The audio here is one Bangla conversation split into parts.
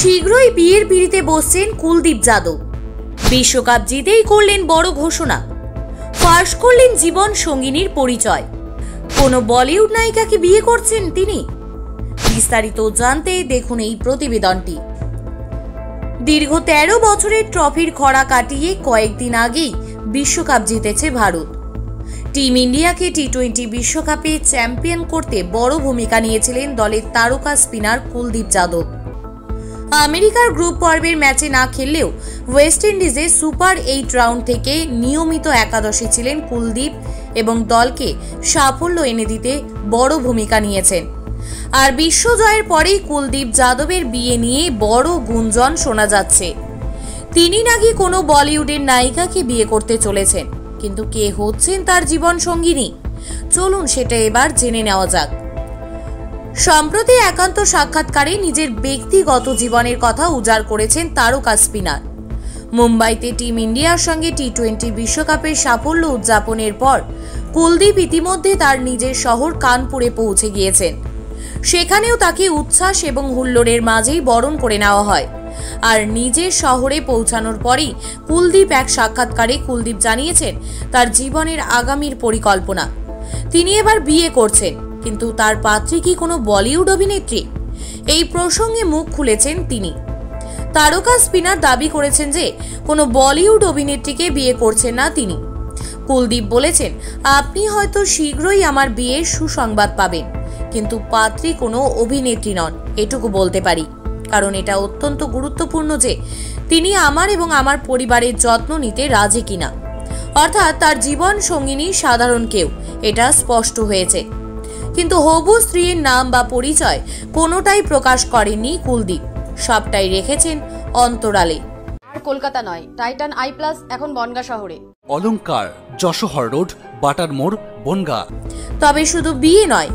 শীঘ্রই বিয়ের পিঁড়িতে বসছেন কুলদীপ যাদব। বিশ্বকাপ জিতেই করলেন বড় ঘোষণা, ফাঁস করলেন জীবন সঙ্গিনীর পরিচয়। কোন বলিউড নায়িকাকে বিয়ে করছেন তিনি? বিস্তারিত জানতে দেখুন এই প্রতিবেদনটি। দীর্ঘ 13 বছরের ট্রফির খরা কাটিয়ে কয়েকদিন আগেই বিশ্বকাপ জিতেছে ভারত। টিম ইন্ডিয়াকে টি-20 বিশ্বকাপে চ্যাম্পিয়ন করতে বড় ভূমিকা নিয়েছিলেন দলের তারকা স্পিনার কুলদীপ যাদব। আমেরিকার গ্রুপ পর্বের ম্যাচে না খেললেও ওয়েস্ট ইন্ডিজে সুপার 8 রাউন্ড থেকে নিয়মিত একাদশে ছিলেন কুলদীপ এবং দলকে সাফল্য এনে দিতে বড় ভূমিকা নিয়েছেন। আর বিশ্ব জয়ের পরেই কুলদীপ যাদবের বিয়ে নিয়ে বড় গুঞ্জন শোনা যাচ্ছে। তিনি নাকি কোনো বলিউডের নায়িকাকে বিয়ে করতে চলেছেন, কিন্তু কে হচ্ছেন তার জীবন সঙ্গিনী? চলুন সেটা এবার জেনে নেওয়া যাক। সম্প্রতি একান্ত সাক্ষাৎকারে নিজের ব্যক্তিগত জীবনের কথা উজাড় করেছেন তারকা স্পিনার। মুম্বাইতে টিম ইন্ডিয়ার সঙ্গে টি-20 বিশ্বকাপের সাফল্য উদযাপনের পর কুলদীপ ইতিমধ্যে তার নিজের শহর কানপুরে পৌঁছে গিয়েছেন। সেখানেও তাকে উচ্ছ্বাস এবং হুল্লোড়ের মাঝেই বরণ করে নেওয়া হয়। আর নিজের শহরে পৌঁছানোর পরেই কুলদীপ এক সাক্ষাৎকারে কুলদীপ জানিয়েছেন তার জীবনের আগামীর পরিকল্পনা। তিনি এবার বিয়ে করছেন, কিন্তু তার পাত্রী কি কোনো বলিউড অভিনেত্রী? এই প্রসঙ্গে মুখ খুলেছেন তিনি। তারকা স্পিনার দাবি করেছেন যে কোনো বলিউড অভিনেত্রীকে বিয়ে করছেন না তিনি। কুলদীপ বলেছেন, আপনি হয়তো শীঘ্রই আমার বিয়ের সুসংবাদ পাবেন, কিন্তু পাত্রী কোনো অভিনেত্রী নন এটুকু বলতে পারি, কারণ এটা অত্যন্ত গুরুত্বপূর্ণ যে তিনি আমার এবং আমার পরিবারের যত্ন নিতে রাজি কিনা। অর্থাৎ তার জীবন সঙ্গিনী সাধারণ কেউ, এটা স্পষ্ট হয়েছে। কিন্তু হবু স্ত্রীর নাম বা পরিচয় কোনোটাই প্রকাশ করেননি কুলদীপ, সবটাই রেখেছেন অন্তরালে। আর কলকাতা নয়, টাইটান আই প্লাস এখন বনগাঁ শহরে। অলংকার, যশোহর রোড, বাটার মোড়, বনগাঁ। তবে শুধু বিয়ে নয়,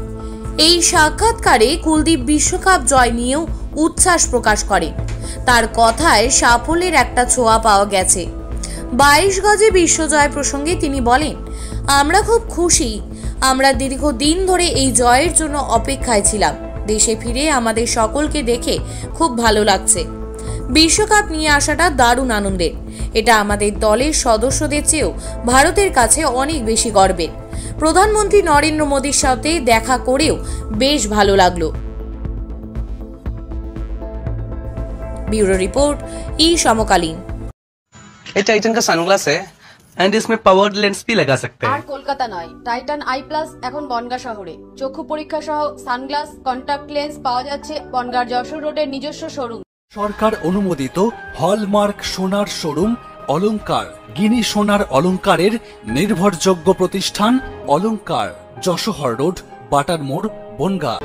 এই সাক্ষাৎকারে কুলদীপ বিশ্বকাপ জয় নিয়েও উচ্ছ্বাস প্রকাশ করেন। তার কথায় সাফল্যের একটা ছোঁয়া পাওয়া গেছে। 22 গজে বিশ্বজয় প্রসঙ্গে তিনি বলেন, আমরা খুব খুশি। আমরা দীর্ঘদিন ধরে এই জয়ের জন্য অপেক্ষায় ছিলাম। দেশে ফিরে আমাদের সকলকে দেখে খুব ভালো লাগছে। বিশ্বকাপ নিয়ে আসাটা দারুণ আনন্দের। এটা আমাদের দলের সদস্যদের চেয়েও ভারতের কাছে অনেক বেশি গর্বের। প্রধানমন্ত্রী নরেন্দ্র মোদীর সাথে দেখা করেও বেশ ভালো লাগলো। ब्यूरो रिपोर्ट, ई समकालीन। ये टाइटन का सनग्लास है एंड इसमें पावर्ड लेंस भी लगा सकते हैं। আর কলকাতা নয়, টাইটান আই প্লাস এখন বনগাঁ শহরে। চক্ষু পরীক্ষা সহ সানগ্লাস, কন্টাক্ট লেন্স পাওয়া যাচ্ছে বনগাঁর যশোর রোডের নিজস্ব শোরুম। সরকার অনুমোদিত হলমার্ক সোনার শোরুম অলংকার, গিনি সোনার অলংকারের নির্ভরযোগ্য প্রতিষ্ঠান অলংকার, যশোহর রোড, বাটার মোড়, বনগাঁ।